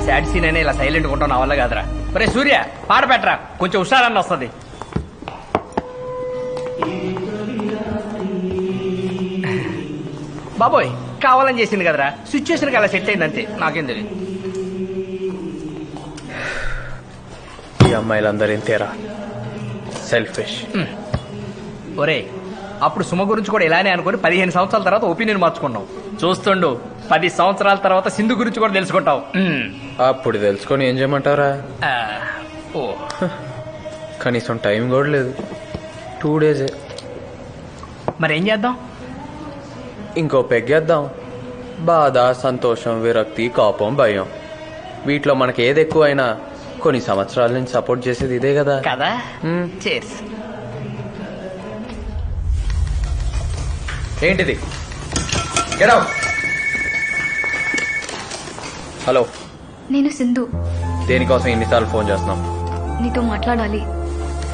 Sad scene అయినా ఇలా silent ఉంటావు నా వల్ల కాదురా. ఒరే సూర్య పాట పెట్టరా, కొంచెం హుషారన్న వస్తుంది. బాబోయ్ కావాలని చేసింది కదరా, సిచ్యువేషన్ అలా సెట్ అయింది అంతే, నాకేం తెలియదు. ఈ అమ్మాయిలందరూ ఇంతేరా, సెల్ఫిష్. ఒరే అప్పుడు సుమ గురించి కూడా ఇలానే అనుకుని 15 సంవత్సరాల తర్వాత ఒపీనియన్ మార్చుకున్నావు. చూస్తుండు 10 సంవత్సరాల తర్వాత సింధు గురించి కూడా తెలుసుకుంటావు. అప్పుడు తెలుసుకొని ఏం చేయమంటారా? ఓ కనీసం టైం కూడా లేదు, 2 days. మరి ఏం చేద్దాం? ఇంకో పెగ్గేద్దాం. బాధ, సంతోషం, విరక్తి, కోపం, భయం, వీటిలో మనకి ఏది ఎక్కువైనా కొన్ని సంవత్సరాల నుంచి సపోర్ట్ చేసేది ఇదే కదా. కదా. చేర్స్. ఏంటిది? Get out. హలో, నేను సింధు. దేనికోసం ఎన్నిసార్లు ఫోన్ చేస్తున్నాం? నీతో మాట్లాడాలి.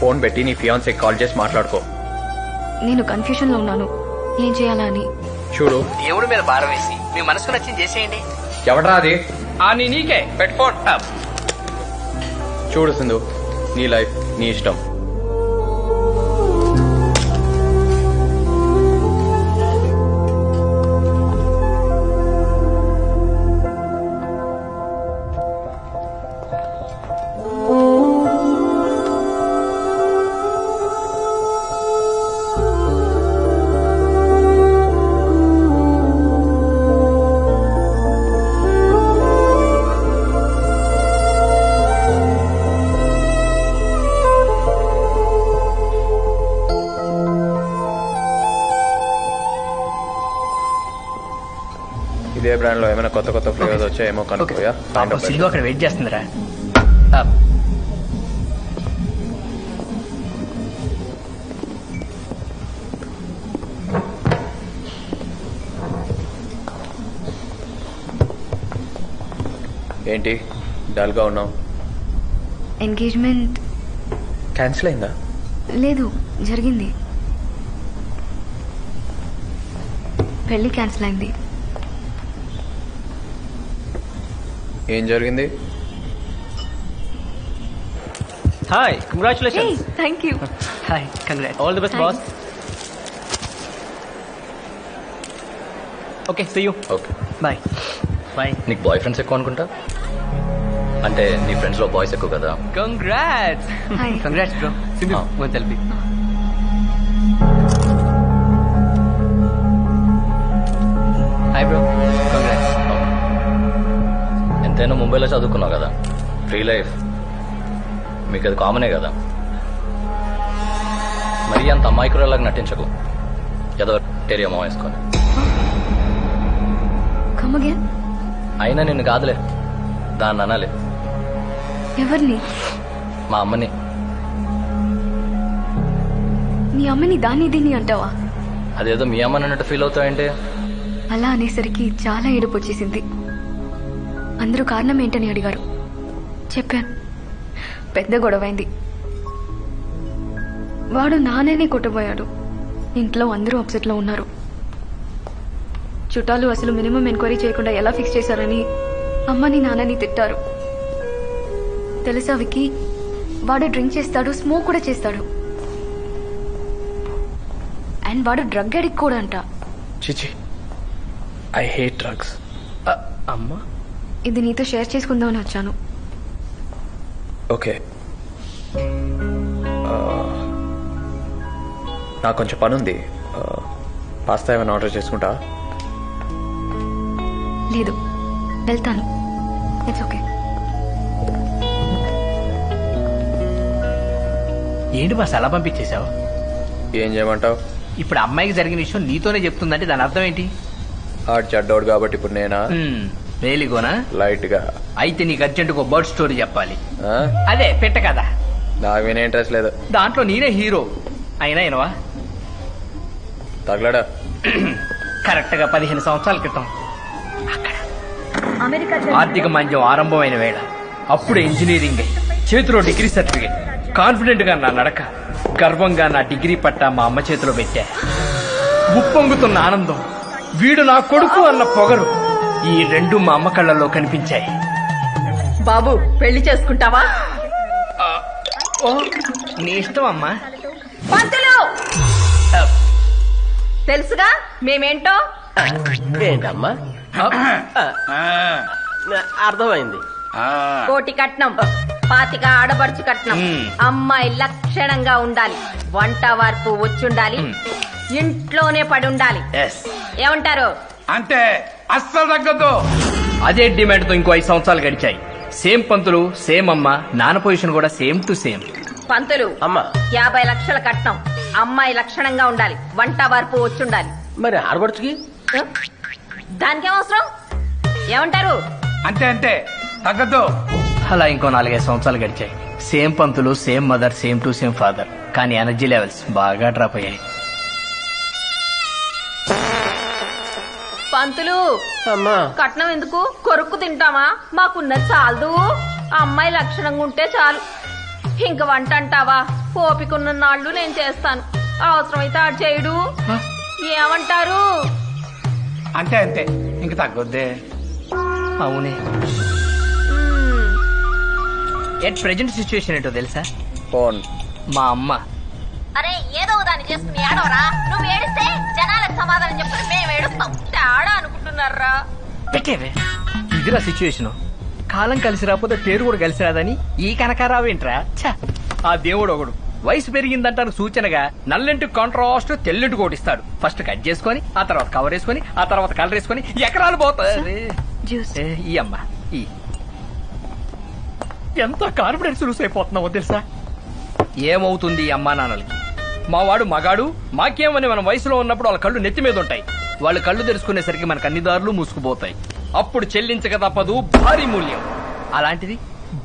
ఫోన్ పెట్టి నీ ఫియాన్సీకి కాల్ చేసి మాట్లాడుకో. నేను కన్ఫ్యూషన్ లో ఉన్నాను, ఏం చేయాలా అని. చూడు, దేవుడి మీద భారం వేసి మీ మనసుకు నచ్చింది చేసేయండి. ఎవడ్రా అది? నీకే పెట్ ఫోన్. చూడు సింధు, నీ లైఫ్ నీ ఇష్టం. ఇదే బ్రాండ్ లో ఏమైనా కొత్త కొత్త ఫ్లేవర్స్ వచ్చాయేమో కనుక్కోయా. సింధు అక్కడ వెయిట్ చేస్తుందిరా. ఏంటి డల్ గా ఉన్నావు? ఎంగేజ్మెంట్ క్యాన్సిల్ అయిందా? లేదు, జరిగింది. పెళ్లి క్యాన్సిల్ అయింది. ఏం జరిగింది? Hi, congratulations. Thank you. Hi, congrats. All the best boss. Okay, see you. Okay bye. Bye. నీకు బాయ్ ఫ్రెండ్స్ ఎక్కువ అనుకుంటా, అంటే నీ ఫ్రెండ్స్ లో బాయ్స్ ఎక్కువ కదా. Congrats. Hi. Congrats bro. Sindhu వన్ తెల్పి. Hi bro, congrats. ఎంతైనా ముంబైలో చదువుకున్నావు కదా, ఫ్రీ లైఫ్ మీకు అది కామనే కదా. మరీ అంత అమాయకురాలాగా నటించకు, ఏదో టేరియా మొహం వేసుకొని. Come again. అయినా నిన్ను కాదులే, దాన్ని అనాలి. ఎవరిని? మా అమ్మని. నీ అమ్మని దాన్ని దీన్ని అంటావా? అదేదో మీ అమ్మని అన్నట్టు ఫీల్ అవుతావంటే. అలా అనేసరికి చాలా ఏడుపు వచ్చేసింది. అందరూ కారణం ఏంటని అడిగారు, చెప్పాను. పెద్ద గొడవైంది. వాడు నాన్ననే కొట్టబోయాడు. ఇంట్లో అందరూ అప్సెట్ లో ఉన్నారు. చుట్టాలు అసలు మినిమం ఎంక్వైరీ చేయకుండా ఎలా ఫిక్స్ చేశారని అమ్మని నాన్నని తిట్టారు. తెలుసా విక్కీ, వాడు డ్రింక్ చేస్తాడు, స్మోక్ కూడా చేస్తాడు. అండ్ వాడు డ్రగ్ అడిక్ట్ కూడా అంట. చిచి, ఐ హేట్ డ్రగ్స్. అమ్మా, ఇది నీతో షేర్ చేసుకుందామని వచ్చాను. ఓకే, నాకు కొంచెం పని ఉంది. పాస్తా ఏమైనా ఆర్డర్ చేసుకుంటా? లేదు, వెళ్తాను. It's okay. ఏంటి బాస్ అలా పంపించేశావు? ఏం చేయమంటావు? ఇప్పుడు అమ్మాయికి జరిగిన విషయం నీతోనే చెప్తుందంటే దాని అర్థం ఏంటి? ఆడు చెడ్డోడు కాబట్టి ఇప్పుడు నేనా? మేలిగోనా? లైట్ గా. అయితే నీకు అర్జెంట్ ఒక బర్డ్ స్టోరీ చెప్పాలి. ఆ? అదే పెట్ట కదా. నాకు వినే ఇంట్రెస్ట్ లేదు. దాంట్లో నేనే హీరో. అయినా ఏనవా? తగలడా? కరెక్ట్ గా 15 సంవత్సరాల క్రితం అక్కడ ఆర్థిక మాంద్యం ఆరంభమైన వేళ, అప్పుడు ఇంజనీరింగ్ అయ్యి చేతిలో డిగ్రీ సర్టిఫికేట్, కాన్ఫిడెంట్ గా నా నడక, గర్వంగా నా డిగ్రీ పట్టా మా అమ్మ చేతిలో పెట్టా. ఉప్పొంగుతున్న ఆనందం, వీడు నా కొడుకు అన్న పొగరు, ఈ రెండు మా అమ్మ కళ్ళల్లో కనిపించాయి. బాబు పెళ్లి చేసుకుంటావా? ఓ నీ ఇష్టం అమ్మా. పంతులు తెలుసుగా మేమేంటో. ఏంటమ్మా? అర్థమైంది. కోటి కట్నం, 25 ఆడబడుచు కట్నం. అమ్మాయి లక్షణంగా ఉండాలి, వంట వార్పు వచ్చుండాలి, ఇంట్లోనే పడి ఉండాలి. ఏమంటారు? అంటే అస్సలు తగ్గదు. అదే డిమాండ్ తో ఇంకో 5 సంవత్సరాలు గడిచాయి. సేమ్ పంతులు, సేమ్ అమ్మ, నాన్న పొజిషన్ కూడా సేమ్ టు సేమ్. పంతులు అమ్మా 50 లక్షల కట్నం, అమ్మాయి లక్షణంగా ఉండాలి, వంట వార్పు వచ్చుండాలి. మరి ఆడబడుచుకి దానికేం అవసరం? ఏమంటారు? అంతే అంతే తగ్గదు. అలా ఇంకో 4-5 సంవత్సరాలు గడిచాయి. Same Pantulu, same mother, same to same father. కానీ ఎనర్జీ లెవెల్స్ బాగా డ్రాప్ అయ్యాయి. పంతులు అమ్మా కట్నం ఎందుకు? కొరుక్కు తింటామా? మాకున్నది చాలదు. అమ్మాయి లక్షణంగా ఉంటే చాలు. ఇంక వంట అంటావా? ఓపికన్న నాళ్ళు నేను చేస్తాను, అవసరమైతే ఆడు చేయడు. ఏమంటారు? అంతే అంతే ఇంక తగ్గొద్దే. అవునే. ఎట్ ప్రెజెంట్ సిచ్యువేషన్ ఏంటో తెలుసా? ఫోన్ మా అమ్మ అరే ఏదో దాన్ని చేసుకుని ఏడవరా. నువ్వు ఏడిస్తే జనాలకు సమాధానం చెప్పుకుని మేము ఏడుస్తాం. తేడా అనుకుంటున్నారా? పెట్టేవే. ఇదిరా సిచ్యువేషన్. కాలం కలిసి రాకపోతే పేరు కూడా కలిసి రాదని ఈ కనకారావేంట్రా? ఛ! ఆ దేవుడు ఒకడు వయసు పెరిగిందంటాను సూచనగా నల్లెంటి కాంట్రాస్ట్ తెల్లెంటి కోటిస్తాడు. ఫస్ట్ కట్ చేసుకొని, ఆ తర్వాత కవర్ వేసుకొని, ఆ తర్వాత కలర్ వేసుకొని ఎకరాలు పోతాయి. జ్యూస్. ఈ అమ్మ ఈ ఎంత కాన్ఫిడెన్స్ లూస్ అయిపోతున్నావో తెలుసా? ఏమవుతుంది ఈ అమ్మా నాన్నలకి? మా వాడు మగాడు, మాకేమని మనం వయసులో ఉన్నప్పుడు వాళ్ళ కళ్ళు నెత్తి మీద ఉంటాయి. వాళ్ళు కళ్ళు తెరుచుకునేసరికి మనకు అన్ని దారులు మూసుకుపోతాయి. అప్పుడు చెల్లించక తప్పదు భారీ మూల్యం. అలాంటిది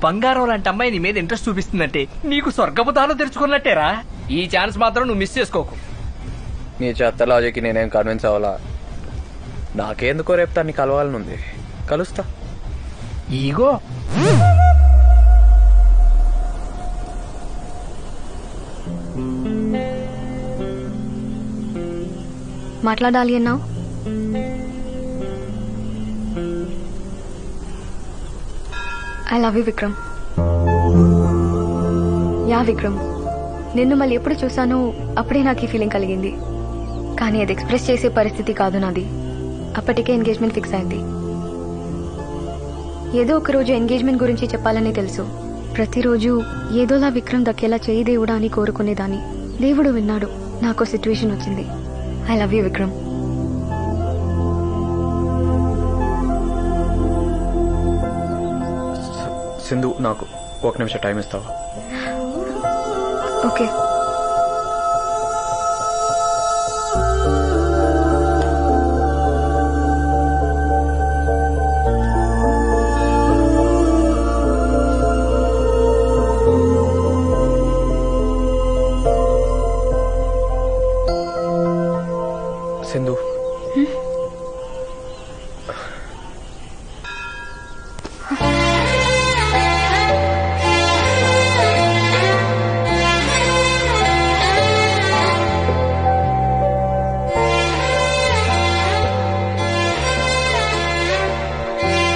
బంగారం లాంటి అమ్మాయి నీ మీద ఇంట్రెస్ట్ చూపిస్తుందంటే నీకు స్వర్గపు దారులు తెరుచుకున్నట్టేరా. ఈ ఛాన్స్ మాత్రం నువ్వు మిస్ చేసుకోకు. నీ చెత్త లాజిక్కి నేనేం కన్విన్స్ అవ్వాలా? నాకేందుకో రేపు తన్ని కలవాలనుంది. కలుస్తా. ఈగో మాట్లాడాలి అన్నావు. I love you Vikram. Yeah Vikram, నిన్ను మళ్ళీ ఎప్పుడు చూసానో అప్పుడే నాకు ఈ ఫీలింగ్ కలిగింది. కానీ అది ఎక్స్ప్రెస్ చేసే పరిస్థితి కాదు నాది. అప్పటికే ఎంగేజ్మెంట్ ఫిక్స్ అయింది. ఏదో ఒక రోజు ఎంగేజ్మెంట్ గురించి చెప్పాలని తెలుసు. ప్రతిరోజు ఏదోలా విక్రమ్ దక్కేలా చేయి దేవుడా అని కోరుకునేదాన్ని. దేవుడు విన్నాడు. నాకు సిచ్యువేషన్ వచ్చింది. I love you Vikram. Sindhu, నాకు 1 నిమిషం టైం ఇస్తావా? ఓకే. సింధు,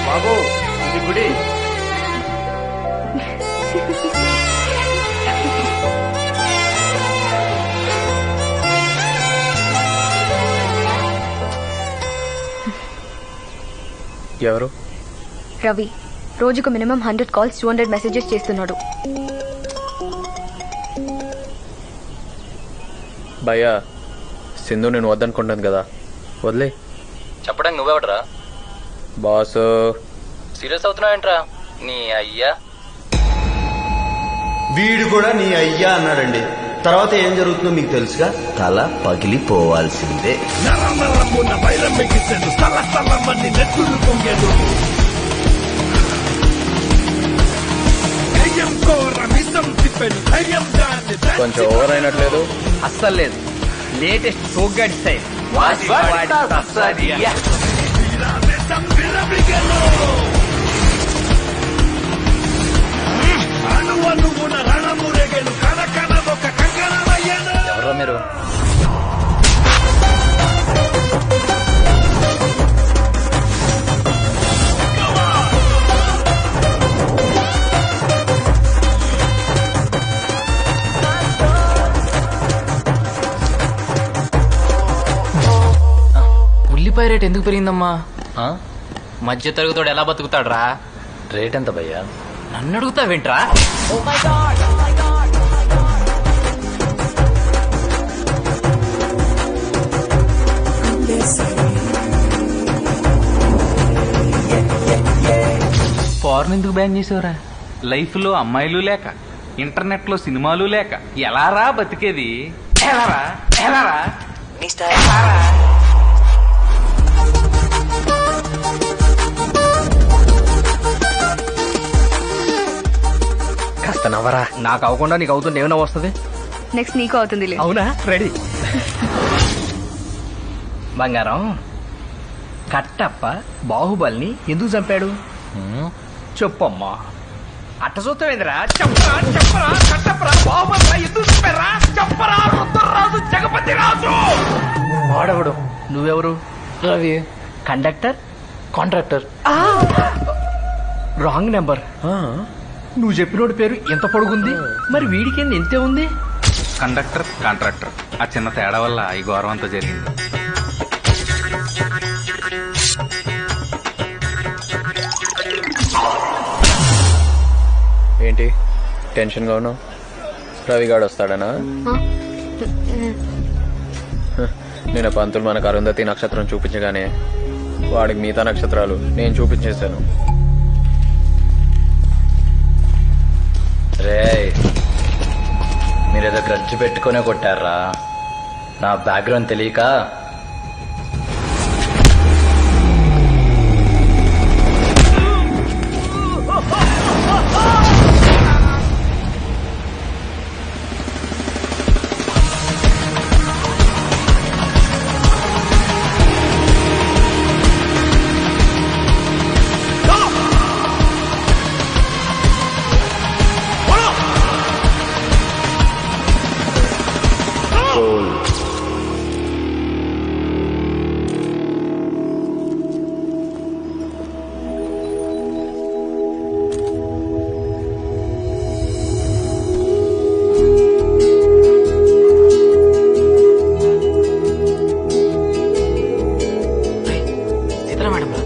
బాబు ఇది గుడి. ఎవరు? రవి రోజుకు మినిమం 100 కాల్స్, 200 మెసేజెస్ చేస్తున్నాడు. భయ్యా, సింధు నేను వద్దనుకుంటాను కదా, వదిలే. చెప్పడానికి నువ్వెవడరా? బాస్. సీరియస్ అవుతున్నావేంట్రా? నీ అయ్యా వీడు కూడా నీ అయ్యా అన్నాడండి. తర్వాత ఏం జరుగుతుందో మీకు తెలుసుగా. తల పగిలిపోవాల్సిందే. కొంచెం ఓవర్ అయినట్లేదు? అస్సలు లేదు. లేటెస్ట్ సోగ్గాడి స్టైల్. ఎవరా మీరు? రేట్ ఎందుకు పెరిగిందమ్మా? ఆ? మధ్య తరగతోడు ఎలా బతుకుతాడ్రా? రేట్ ఎంత భయ్యా? నన్ను అడుగుతావేంట్రా? ఫారెన్ ఎందుకు బ్యాన్ చేసావురా? లైఫ్ లో అమ్మాయిలు లేక, ఇంటర్నెట్ లో సినిమాలు లేక ఎలారా బతికేది? ఎలారా ఎలారా ఎలారా? కాస్త నవ్వరా. నాకు అవ్వకుండా నీకు అవుతుంది ఏమైనా వస్తుంది. నెక్స్ట్ నీకు అవుతుంది. అవునా? రెడీ. బంగారం, కట్టప్ప బాహుబలిని ఎందుకు చంపాడు చెప్పమ్మా. అట్ట చూస్తావేంద్రా? చెప్పరా చెప్పరా. కట్టప్పరా బాహుబలిరా ఎందుకు చంపారా? చెప్పరా. రుద్రరాజు జగపతి రాజు. వాడెవడు? నువ్వెవరు? Ravi, conductor contractor. Wrong number. నువ్వు చెప్పినోడి పేరు ఎంత పొడుగుంది, మరి వీడికి ఎంతే ఉంది? కండక్టర్ కాంట్రాక్టర్, ఆ చిన్న తేడా వల్ల ఈ గౌరవం అంతా జరిగింది. ఏంటి టెన్షన్గా ఉన్నావు? రవిగాడు వస్తాడనా? నేను పంతులు మనకు అరుంధతి నక్షత్రం చూపించగానే వాడికి మిగతా నక్షత్రాలు నేను చూపించేశాను. రే, మీరేదో గ్రడ్జ్ పెట్టుకునే కొట్టారా? నా బ్యాక్గ్రౌండ్ తెలియక. సీతారా మేడం రా.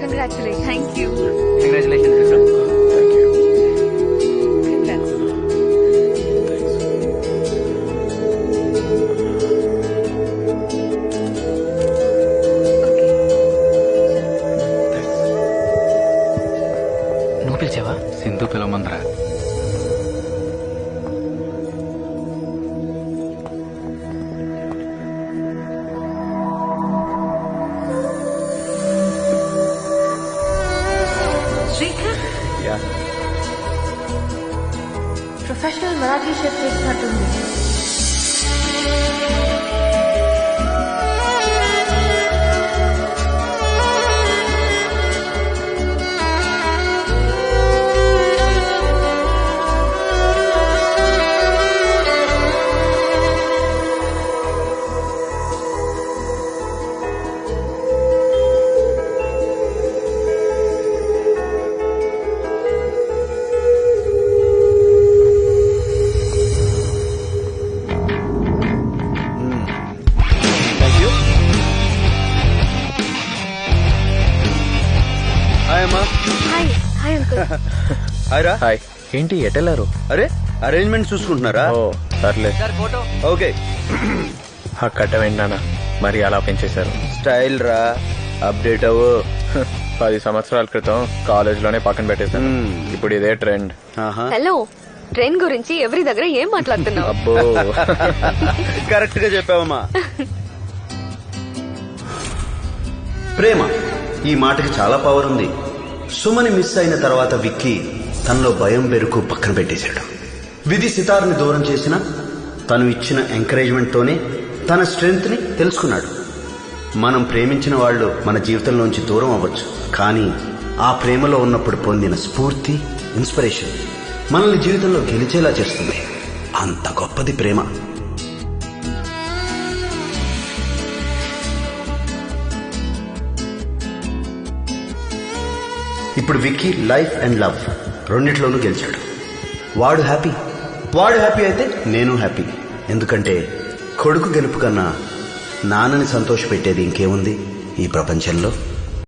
కంగ్రాచులేషన్. Thank you. కంగ్రాచులేషన్. నువ్వు పిలిచావా? సింధు పిలవమందరా. ప్రొఫెషనల్ మరాఠీ షెఫ్ చేసినట్టుంది. హాయ్. Hi uncle. హాయ్ రా. హాయ్. ఏంటి ఎటెళ్ళారు? అరే అరేంజ్మెంట్ చూసుకుంటున్నారా? ఓ సర్లే. ఓకే. ఆ కట్టం ఏంటన్నా మరి అలా పెంచేశారు? స్టైల్ రా, అప్డేట్ అవ్వు. 10 సంవత్సరాల క్రితం కాలేజ్ లోనే పక్కన పెట్టేశాను. ఇప్పుడు ఇదే ట్రెండ్. హలో, ట్రైన్ గురించి ఎవరి దగ్గర ఏం మాట్లాడుతున్నావు? అబ్బో. కరెక్ట్ గా చెప్పావమ్మా. ప్రేమ ఈ మాటకి చాలా పవర్ ఉంది. సుమని మిస్ అయిన తర్వాత విక్కీ తనలో భయం బెరుకు పక్కన పెట్టేశాడు. విధి సితార్ని దూరం చేసిన తను ఇచ్చిన ఎంకరేజ్మెంట్ తోనే తన స్ట్రెంగ్త్ ని తెలుసుకున్నాడు. మనం ప్రేమించిన వాళ్ళు మన జీవితంలోంచి దూరం అవ్వచ్చు, కానీ ఆ ప్రేమలో ఉన్నప్పుడు పొందిన స్ఫూర్తి, ఇన్స్పిరేషన్ మనల్ని జీవితంలో గెలిచేలా చేస్తుంది. అంత గొప్పది ప్రేమ. ఇప్పుడు విక్కీ లైఫ్ అండ్ లవ్ రెండిట్లోనూ గెలిచాడు. వాడు హ్యాపీ అయితే నేను హ్యాపీ. ఎందుకంటే కొడుకు గెలుపు కన్నా నాన్నని సంతోషపెట్టేది ఇంకేముంది ఈ ప్రపంచంలో.